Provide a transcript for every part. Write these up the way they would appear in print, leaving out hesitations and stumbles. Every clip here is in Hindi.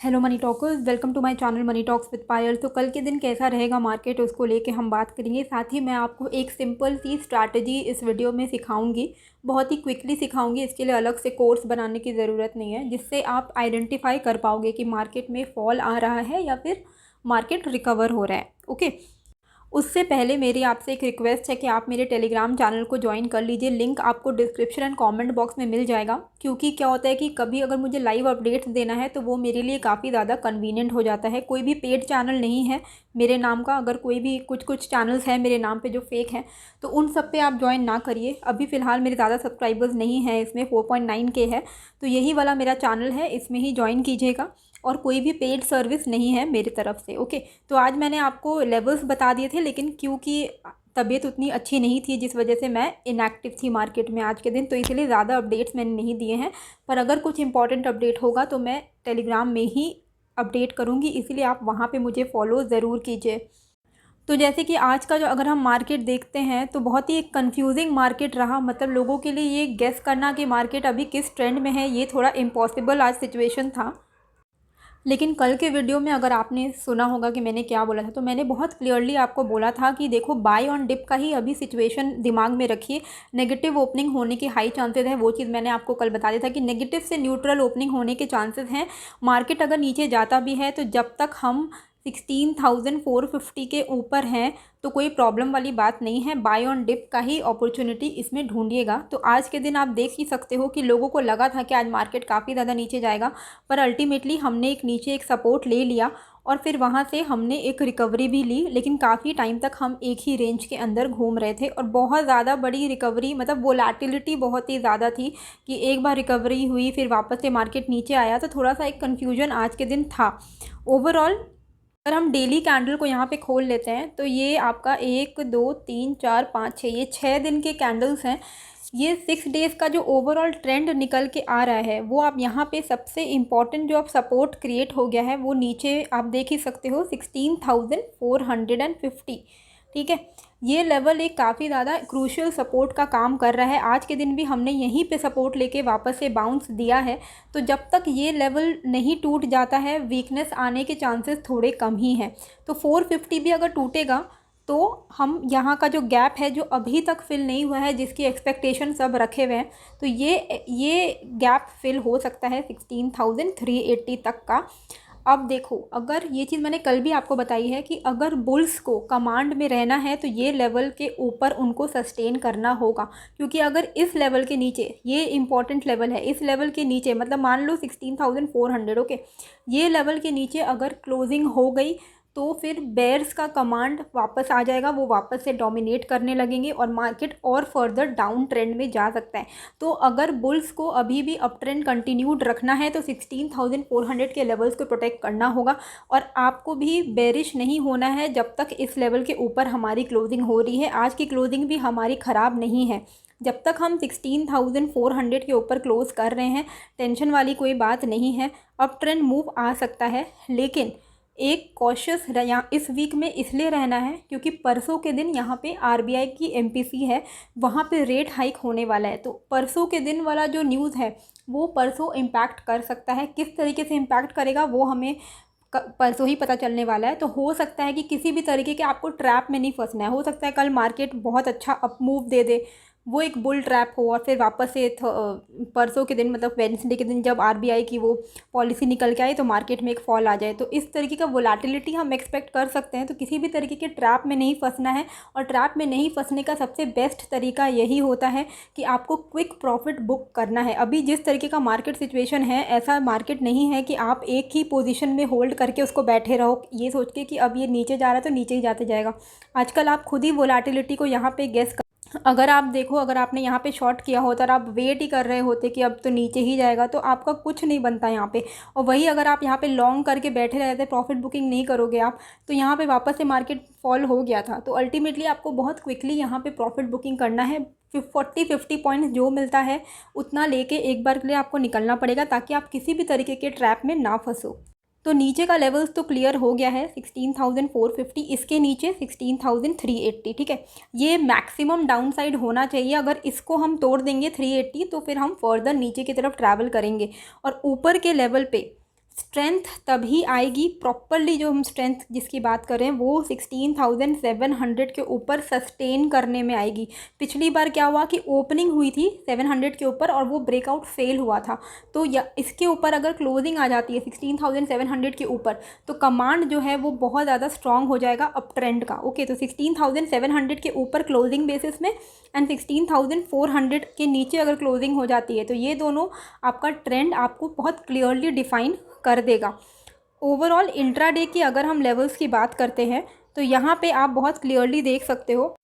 Hello money talkers, welcome to my channel money talks with Payal. तो कल के दिन कैसा रहेगा मार्केट, उसको लेके हम बात करेंगे। साथ ही मैं आपको एक सिंपल सी स्ट्रैटेजी इस वीडियो में सिखाऊंगी, बहुत ही क्विकली सिखाऊंगी। इसके लिए अलग से कोर्स बनाने की ज़रूरत नहीं है, जिससे आप आइडेंटिफाई कर पाओगे कि मार्केट में फॉल आ रहा है या फिर मार्केट रिकवर हो रहा है। ओके, उससे पहले मेरी आपसे एक रिक्वेस्ट है कि आप मेरे टेलीग्राम चैनल को ज्वाइन कर लीजिए। लिंक आपको डिस्क्रिप्शन एंड कमेंट बॉक्स में मिल जाएगा। क्योंकि क्या होता है कि कभी अगर मुझे लाइव अपडेट्स देना है तो वो मेरे लिए काफ़ी ज़्यादा कन्वीनियंट हो जाता है। कोई भी पेड चैनल नहीं है मेरे नाम का। अगर कोई भी कुछ चैनल्स हैं मेरे नाम पे जो फेक हैं, तो उन सब पे आप ज्वाइन ना करिए। अभी फ़िलहाल मेरे ज़्यादा सब्सक्राइबर्स नहीं हैं, इसमें 4.9K है, तो यही वाला मेरा चैनल है, इसमें ही ज्वाइन कीजिएगा। और कोई भी पेड सर्विस नहीं है मेरी तरफ से। ओके, तो आज मैंने आपको लेवल्स बता दिए थे, लेकिन क्योंकि तबीयत उतनी अच्छी नहीं थी, जिस वजह से मैं इनएक्टिव थी मार्केट में आज के दिन, तो इसलिए ज़्यादा अपडेट्स मैंने नहीं दिए हैं। पर अगर कुछ इंपॉर्टेंट अपडेट होगा तो मैं टेलीग्राम में ही अपडेट करूँगी, इसीलिए आप वहाँ पे मुझे फॉलो ज़रूर कीजिए। तो जैसे कि आज का जो अगर हम मार्केट देखते हैं तो बहुत ही एक कन्फ्यूजिंग मार्केट रहा। मतलब लोगों के लिए ये गेस करना कि मार्केट अभी किस ट्रेंड में है, ये थोड़ा इम्पॉसिबल आज सिचुएशन था। लेकिन कल के वीडियो में अगर आपने सुना होगा कि मैंने क्या बोला था, तो मैंने बहुत क्लियरली आपको बोला था कि देखो, बाय ऑन डिप का ही अभी सिचुएशन दिमाग में रखिए। नेगेटिव ओपनिंग होने के हाई चांसेस है, वो चीज़ मैंने आपको कल बता दिया था कि नेगेटिव से न्यूट्रल ओपनिंग होने के चांसेस हैं। मार्केट अगर नीचे जाता भी है तो जब तक हम 16,450 के ऊपर हैं तो कोई प्रॉब्लम वाली बात नहीं है। बाय ऑन डिप का ही अपॉर्चुनिटी इसमें ढूंढिएगा। तो आज के दिन आप देख ही सकते हो कि लोगों को लगा था कि आज मार्केट काफ़ी ज़्यादा नीचे जाएगा, पर अल्टीमेटली हमने एक नीचे एक सपोर्ट ले लिया और फिर वहाँ से हमने एक रिकवरी भी ली। लेकिन काफ़ी टाइम तक हम एक ही रेंज के अंदर घूम रहे थे और बहुत ज़्यादा बड़ी रिकवरी, मतलब वोलेटिलिटी बहुत ही ज़्यादा थी कि एक बार रिकवरी हुई फिर वापस से मार्केट नीचे आया, तो थोड़ा सा एक कन्फ्यूजन आज के दिन था। ओवरऑल अगर हम डेली कैंडल को यहाँ पे खोल लेते हैं तो ये आपका 1 2 3 4 5 6, ये 6 दिन के कैंडल्स हैं। ये 6 डेज़ का जो ओवरऑल ट्रेंड निकल के आ रहा है, वो आप यहाँ पे सबसे इम्पॉर्टेंट जो आप सपोर्ट क्रिएट हो गया है वो नीचे आप देख ही सकते हो, 16,450। ठीक है, ये लेवल एक काफ़ी ज़्यादा क्रूशियल सपोर्ट का काम कर रहा है। आज के दिन भी हमने यहीं पे सपोर्ट लेके वापस से बाउंस दिया है। तो जब तक ये लेवल नहीं टूट जाता है, वीकनेस आने के चांसेस थोड़े कम ही हैं। तो 450 भी अगर टूटेगा तो हम यहाँ का जो गैप है जो अभी तक फिल नहीं हुआ है, जिसकी एक्सपेक्टेशन सब रखे हुए हैं, तो ये गैप फिल हो सकता है 16,380 तक का। अब देखो, अगर ये चीज़ मैंने कल भी आपको बताई है कि अगर बुल्स को कमांड में रहना है तो ये लेवल के ऊपर उनको सस्टेन करना होगा। क्योंकि अगर इस लेवल के नीचे, ये इंपॉर्टेंट लेवल है, इस लेवल के नीचे मतलब मान लो 16,400, ओके, ये लेवल के नीचे अगर क्लोजिंग हो गई तो फिर बेयर्स का कमांड वापस आ जाएगा, वो वापस से डोमिनेट करने लगेंगे और मार्केट और फर्दर डाउन ट्रेंड में जा सकता है। तो अगर बुल्स को अभी भी अप ट्रेंड कंटिन्यूड रखना है तो 16,400 के लेवल्स को प्रोटेक्ट करना होगा। और आपको भी बेरिश नहीं होना है जब तक इस लेवल के ऊपर हमारी क्लोजिंग हो रही है। आज की क्लोजिंग भी हमारी ख़राब नहीं है। जब तक हम 16,400 के ऊपर क्लोज कर रहे हैं, टेंशन वाली कोई बात नहीं है। अप ट्रेंड मूव आ सकता है, लेकिन एक कॉशियस यहाँ इस वीक में इसलिए रहना है क्योंकि परसों के दिन यहाँ पे आरबीआई की एमपीसी है, वहाँ पे रेट हाइक होने वाला है। तो परसों के दिन वाला जो न्यूज़ है वो परसों इम्पैक्ट कर सकता है। किस तरीके से इम्पैक्ट करेगा वो हमें परसों ही पता चलने वाला है। तो हो सकता है कि किसी भी तरीके के आपको ट्रैप में नहीं फंसना है। हो सकता है कल मार्केट बहुत अच्छा अप मूव दे दे, वो एक बुल ट्रैप हो, और फिर वापस से परसों के दिन मतलब वेडनेसडे के दिन जब आरबीआई की वो पॉलिसी निकल के आए तो मार्केट में एक फॉल आ जाए। तो इस तरीके का वोलेटिलिटी हम एक्सपेक्ट कर सकते हैं। तो किसी भी तरीके के ट्रैप में नहीं फंसना है। और ट्रैप में नहीं फंसने का सबसे बेस्ट तरीका यही होता है कि आपको क्विक प्रॉफिट बुक करना है। अभी जिस तरीके का मार्केट सिचुएशन है, ऐसा मार्केट नहीं है कि आप एक ही पोजीशन में होल्ड करके उसको बैठे रहो ये सोच के कि अब ये नीचे जा रहा है तो नीचे ही जाते जाएगा। आजकल आप खुद ही वोलेटिलिटी को यहाँ पे गेस, अगर आप देखो, अगर आपने यहाँ पे शॉर्ट किया होता और आप वेट ही कर रहे होते कि अब तो नीचे ही जाएगा, तो आपका कुछ नहीं बनता यहाँ पे। और वही अगर आप यहाँ पे लॉन्ग करके बैठे रहते, प्रॉफिट बुकिंग नहीं करोगे आप, तो यहाँ पे वापस से मार्केट फॉल हो गया था। तो अल्टीमेटली आपको बहुत क्विकली यहाँ पे प्रॉफिट बुकिंग करना है। 40-50 पॉइंट्स जो मिलता है उतना लेके एक बार के लिए आपको निकलना पड़ेगा, ताकि आप किसी भी तरीके के ट्रैप में ना फंसो। तो नीचे का लेवल्स तो क्लियर हो गया है 16,450, इसके नीचे 16,380। ठीक है, ये मैक्सिमम डाउन साइड होना चाहिए। अगर इसको हम तोड़ देंगे 380 तो फिर हम फर्दर नीचे की तरफ ट्रैवल करेंगे। और ऊपर के लेवल पे स्ट्रेंथ तभी आएगी प्रॉपरली, जो हम स्ट्रेंथ जिसकी बात कर रहे हैं वो 16,700 के ऊपर सस्टेन करने में आएगी। पिछली बार क्या हुआ कि ओपनिंग हुई थी 700 के ऊपर और वो ब्रेकआउट फेल हुआ था। तो इसके ऊपर अगर क्लोजिंग आ जाती है 16,700 के ऊपर तो कमांड जो है वो बहुत ज़्यादा स्ट्रॉन्ग हो जाएगा अप ट्रेंड का। ओके, तो 16,700 के ऊपर क्लोजिंग बेसिस में एंड 16,400 के नीचे अगर क्लोजिंग हो जाती है तो ये दोनों आपका ट्रेंड आपको बहुत क्लियरली डिफाइन कर देगा। ओवरऑल इंट्राडे की अगर हम लेवल्स की बात करते हैं तो यहाँ पे आप बहुत क्लियरली देख सकते हो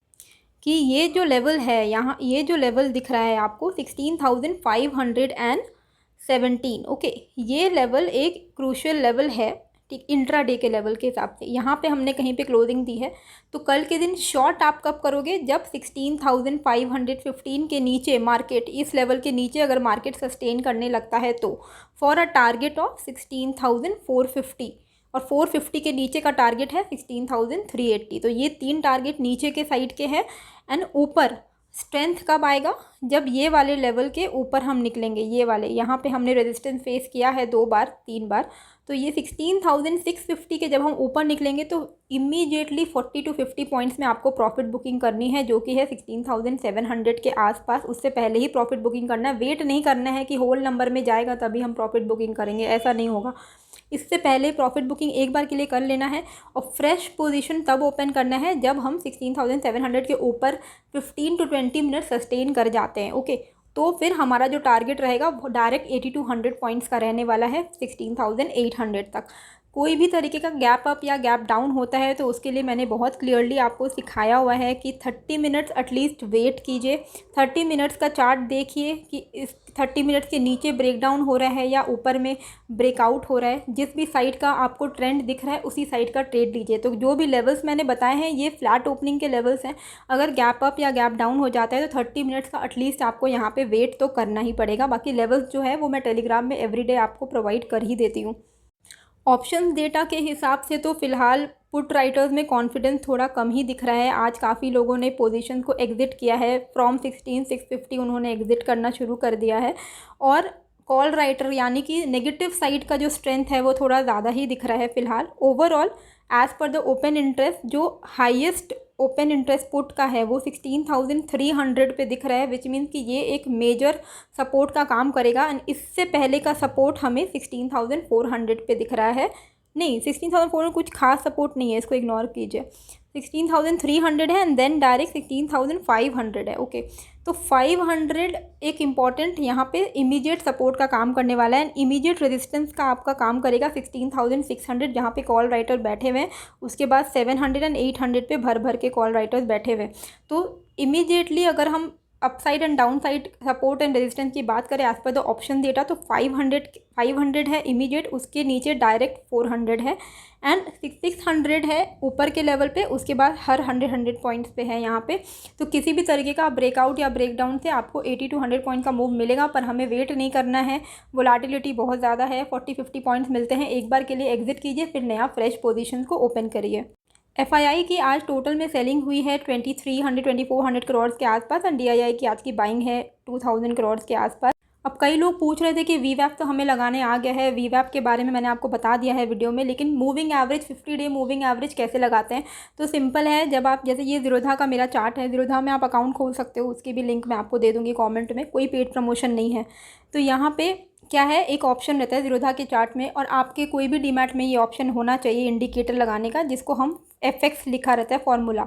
कि ये जो लेवल है, यहाँ ये जो लेवल दिख रहा है आपको 16,517। ओके, ये लेवल एक क्रूशियल लेवल है, ठीक, इंट्राडे के लेवल के हिसाब से। यहाँ पे हमने कहीं पे क्लोजिंग दी है तो कल के दिन शॉर्ट आप कब करोगे, जब 16,515 के नीचे मार्केट, इस लेवल के नीचे अगर मार्केट सस्टेन करने लगता है तो फॉर अ टारगेट ऑफ 16,450, और 450 के नीचे का टारगेट है 16,380। तो ये 3 टारगेट नीचे के साइड के हैं। एंड ऊपर स्ट्रेंथ कब आएगा, जब ये वाले लेवल के ऊपर हम निकलेंगे, ये वाले यहाँ पे हमने रेजिस्टेंस फेस किया है 2 बार 3 बार, तो ये 16,650 के जब हम ऊपर निकलेंगे तो इमीडिएटली 40 to 50 पॉइंट्स में आपको प्रॉफिट बुकिंग करनी है, जो कि है 16,700 के आसपास। उससे पहले ही प्रॉफिट बुकिंग करना है, वेट नहीं करना है कि होल नंबर में जाएगा तभी हम प्रॉफिट बुकिंग करेंगे, ऐसा नहीं होगा। इससे पहले प्रॉफिट बुकिंग एक बार के लिए कर लेना है और फ्रेश पोजीशन तब ओपन करना है जब हम 16,700 के ऊपर 15 to 20 मिनट सस्टेन कर जाते हैं। ओके, तो फिर हमारा जो टारगेट रहेगा वो डायरेक्ट 80 to 100 पॉइंट्स का रहने वाला है 16,800 तक। कोई भी तरीके का गैप अप या गैप डाउन होता है तो उसके लिए मैंने बहुत क्लियरली आपको सिखाया हुआ है कि 30 मिनट्स एटलीस्ट वेट कीजिए, 30 मिनट्स का चार्ट देखिए कि इस 30 मिनट्स के नीचे ब्रेक डाउन हो रहा है या ऊपर में ब्रेकआउट हो रहा है। जिस भी साइड का आपको ट्रेंड दिख रहा है उसी साइड का ट्रेड लीजिए। तो जो भी लेवल्स मैंने बताए हैं ये फ्लैट ओपनिंग के लेवल्स हैं। अगर गैप अप या गैप डाउन हो जाता है तो 30 मिनट्स का एटलीस्ट आपको यहाँ पे वेट तो करना ही पड़ेगा। बाकी लेवल्स जो है वो मैं टेलीग्राम में एवरीडे आपको प्रोवाइड कर ही देती हूँ। ऑप्शंस डेटा के हिसाब से तो फ़िलहाल पुट राइटर्स में कॉन्फिडेंस थोड़ा कम ही दिख रहा है। आज काफ़ी लोगों ने पोजीशन को एग्ज़िट किया है, फ्रॉम 16,650 उन्होंने एग्ज़िट करना शुरू कर दिया है। और कॉल राइटर यानी कि नेगेटिव साइड का जो स्ट्रेंथ है वो थोड़ा ज़्यादा ही दिख रहा है फ़िलहाल। Overall as per the open interest, जो हाईएस्ट ओपन इंटरेस्ट पुट का है वो 16,300 पे दिख रहा है, विच मीन्स कि ये एक मेजर सपोर्ट का काम करेगा। एंड इससे पहले का सपोर्ट हमें 16,400 पे दिख रहा है। नहीं, 16,400 कुछ खास सपोर्ट नहीं है, इसको इग्नोर कीजिए। 16,300 है एंड देन डायरेक्ट 16,500 है। ओके, तो 500 एक इम्पॉर्टेंट यहाँ पे इमीडिएट सपोर्ट का काम करने वाला है एंड इमीडिएट रेजिस्टेंस का आपका काम करेगा 16,600, जहाँ पे कॉल राइटर बैठे हुए हैं। उसके बाद 700 एंड 800 पे भर भर के कॉल राइटर्स बैठे हुए हैं। तो इमीडिएटली अगर हम upside and down side support and resistance की बात करें as per the option data तो 500 है इमीडिएट, उसके नीचे डायरेक्ट 400 है एंड 600 है ऊपर के लेवल पे, उसके बाद हर 100 पॉइंट्स पे है यहाँ पे। तो किसी भी तरीके का ब्रेकआउट या ब्रेकडाउन से आपको 80 to 100 पॉइंट का मूव मिलेगा, पर हमें वेट नहीं करना है। वोलाटिलिटी बहुत ज़्यादा है, 40-50 पॉइंट्स मिलते हैं, एक बार के लिए एग्जिट कीजिए फिर नया फ्रेश पोजीशन को ओपन करिए। FII की आज टोटल में सेलिंग हुई है 2300-2400 करोड़ के आसपास एंड DII की आज की बाइंग है 2000 करोड़ के आसपास। अब कई लोग पूछ रहे थे कि VWAP तो हमें लगाने आ गया है, VWAP के बारे में मैंने आपको बता दिया है वीडियो में, लेकिन moving average 50 day moving average कैसे लगाते हैं? तो सिंपल है, जब आप जैसे ये ज़ीरोधा का मेरा चार्ट है, ज़ीरोधा में आप अकाउंट खोल सकते हो, उसकी भी लिंक मैं आपको दे दूँगी कॉमेंट में, कोई पेड प्रमोशन नहीं है। तो यहाँ पे क्या है, एक ऑप्शन रहता है ज़ीरोधा के चार्ट में और आपके कोई भी डीमैट में ये ऑप्शन होना चाहिए इंडिकेटर लगाने का, जिसको हम FX लिखा रहता है फॉर्मूला।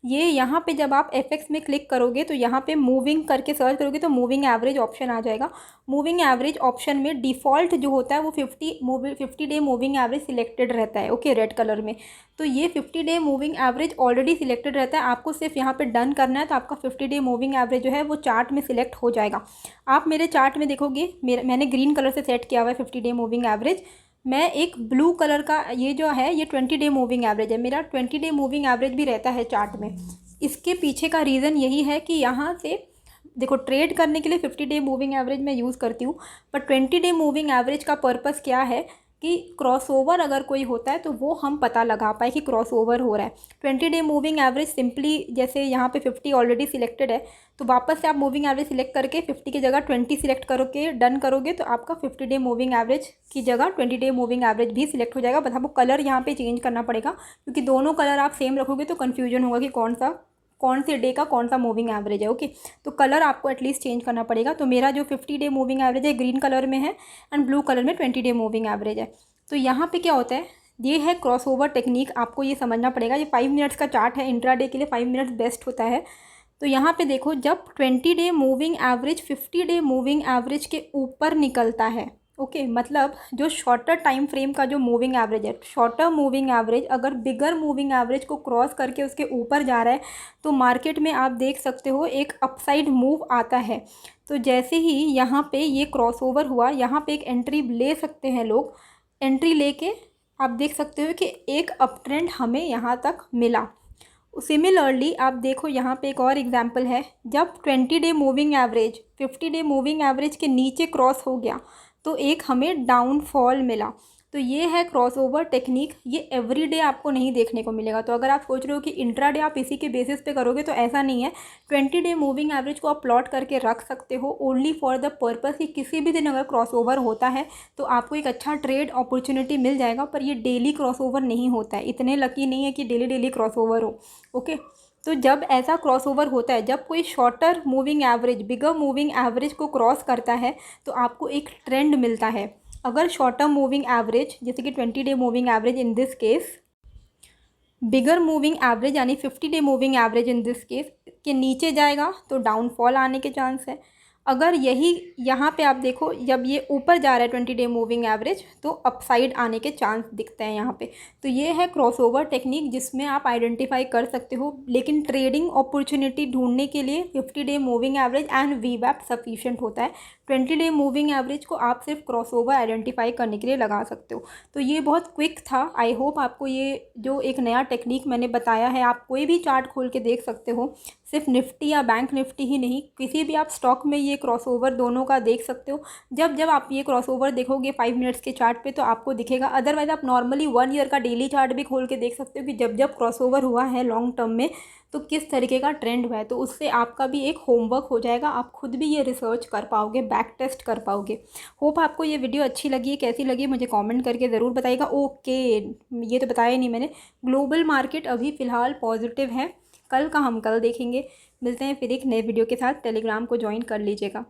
ये यहाँ पे जब आप FX में क्लिक करोगे तो यहाँ पे मूविंग करके सर्च करोगे तो मूविंग एवरेज ऑप्शन आ जाएगा। मूविंग एवरेज ऑप्शन में डिफ़ॉल्ट जो होता है वो 50 डे मूविंग एवरेज सिलेक्टेड रहता है। ओके, रेड कलर में। तो ये 50 day moving average already selected रहता है, आपको सिर्फ यहाँ पे डन करना है तो आपका 50 डे मूविंग एवरेज जो है वो चार्ट में सिलेक्ट हो जाएगा। आप मेरे चार्ट में देखोगे, मैंने ग्रीन कलर से सेट किया हुआ है 50 डे मूविंग एवरेज। मैं एक ब्लू कलर का ये जो है ये 20 डे मूविंग एवरेज है, मेरा 20 डे मूविंग एवरेज भी रहता है चार्ट में। इसके पीछे का रीज़न यही है कि यहाँ से देखो, ट्रेड करने के लिए 50 डे मूविंग एवरेज मैं यूज़ करती हूँ, पर 20 डे मूविंग एवरेज का पर्पस क्या है कि क्रॉसओवर अगर कोई होता है तो वो हम पता लगा पाए कि क्रॉसओवर हो रहा है। 20-डे मूविंग एवरेज सिंपली, जैसे यहाँ पे 50 ऑलरेडी सिलेक्टेड है तो वापस से आप मूविंग एवरेज सिलेक्ट करके 50 की जगह 20 सिलेक्ट करोगे, डन करोगे तो आपका 50-डे मूविंग एवरेज की जगह 20-डे मूविंग एवरेज भी सिलेक्ट हो जाएगा। बस आपको कलर यहाँ पे चेंज करना पड़ेगा, क्योंकि दोनों कलर आप सेम रखोगे तो कन्फ्यूजन होगा कि कौन से डे का कौन सा मूविंग एवरेज है। ओके, तो कलर आपको एटलीस्ट चेंज करना पड़ेगा। तो मेरा जो 50-डे मूविंग एवरेज है ग्रीन कलर में है एंड ब्लू कलर में 20-डे मूविंग एवरेज है। तो यहाँ पे क्या होता है, ये है क्रॉसओवर टेक्निक, आपको ये समझना पड़ेगा। ये 5 मिनट्स का चार्ट है, इंट्राडे के लिए 5 मिनट्स बेस्ट होता है। तो यहाँ पे देखो, जब 20-डे मूविंग एवरेज 50-डे मूविंग एवरेज के ऊपर निकलता है, ओके, मतलब जो शॉर्टर टाइम फ्रेम का जो मूविंग एवरेज है, शॉर्टर मूविंग एवरेज अगर बिगर मूविंग एवरेज को क्रॉस करके उसके ऊपर जा रहा है तो मार्केट में आप देख सकते हो एक अपसाइड मूव आता है। तो जैसे ही यहाँ पे ये क्रॉसओवर हुआ, यहाँ पे एक एंट्री ले सकते हैं लोग, एंट्री लेके आप देख सकते हो कि एक अप ट्रेंड हमें यहाँ तक मिला। सिमिलरली आप देखो यहाँ पे एक और एग्जांपल है, जब 20-डे मूविंग एवरेज 50-डे मूविंग एवरेज के नीचे क्रॉस हो गया तो एक हमें डाउनफॉल मिला। तो ये है क्रॉसओवर टेक्निक, ये एवरीडे आपको नहीं देखने को मिलेगा। तो अगर आप सोच रहे हो कि इंट्राडे आप इसी के बेसिस पे करोगे तो ऐसा नहीं है। 20-डे मूविंग एवरेज को आप प्लॉट करके रख सकते हो ओनली फॉर द पर्पस कि किसी भी दिन अगर क्रॉसओवर होता है तो आपको एक अच्छा ट्रेड अपॉर्चुनिटी मिल जाएगा। पर ये डेली क्रॉसओवर नहीं होता है, इतने लकी नहीं है कि डेली डेली क्रॉसओवर हो। ओके, तो जब ऐसा क्रॉसओवर होता है, जब कोई शॉर्टर मूविंग एवरेज बिगर मूविंग एवरेज को क्रॉस करता है तो आपको एक ट्रेंड मिलता है। अगर शॉर्ट टर्म मूविंग एवरेज जैसे कि 20-डे moving average in this case bigger moving average यानी 50-डे moving average in this case के नीचे जाएगा तो डाउनफॉल आने के चांस है। अगर यही यहाँ पे आप देखो, जब ये ऊपर जा रहा है 20-डे मूविंग एवरेज तो अपसाइड आने के चांस दिखते हैं यहाँ पे। तो ये है क्रॉसओवर टेक्निक जिसमें आप आइडेंटिफाई कर सकते हो। लेकिन ट्रेडिंग अपॉर्चुनिटी ढूंढने के लिए 50-डे मूविंग एवरेज एंड वीवैप सफिशिएंट होता है। 20-डे मूविंग एवरेज को आप सिर्फ क्रॉसओवर आइडेंटिफाई करने के लिए लगा सकते हो। तो ये बहुत क्विक था। आई होप आपको ये जो एक नया टेक्निक मैंने बताया है, आप कोई भी चार्ट खोल के देख सकते हो, सिर्फ निफ्टी या बैंक निफ्टी ही नहीं, किसी भी आप स्टॉक में ये क्रॉसओवर दोनों का देख सकते हो। जब जब आप ये क्रॉसओवर देखोगे 5 मिनट्स के चार्ट पे तो आपको दिखेगा। अदरवाइज आप नॉर्मली 1 ईयर का डेली चार्ट भी खोल के देख सकते हो कि जब जब क्रॉसओवर हुआ है लॉन्ग टर्म में तो किस तरीके का ट्रेंड हुआ है। तो उससे आपका भी एक होमवर्क हो जाएगा, आप खुद भी ये रिसर्च कर पाओगे, बैक टेस्ट कर पाओगे। होप आपको ये वीडियो अच्छी लगी है, कैसी लगी मुझे कमेंट करके ज़रूर बताइएगा। ओके, ये तो बताया नहीं मैंने, ग्लोबल मार्केट अभी फ़िलहाल पॉजिटिव है, कल का हम कल देखेंगे। मिलते हैं फिर एक नए वीडियो के साथ, टेलीग्राम को ज्वाइन कर लीजिएगा।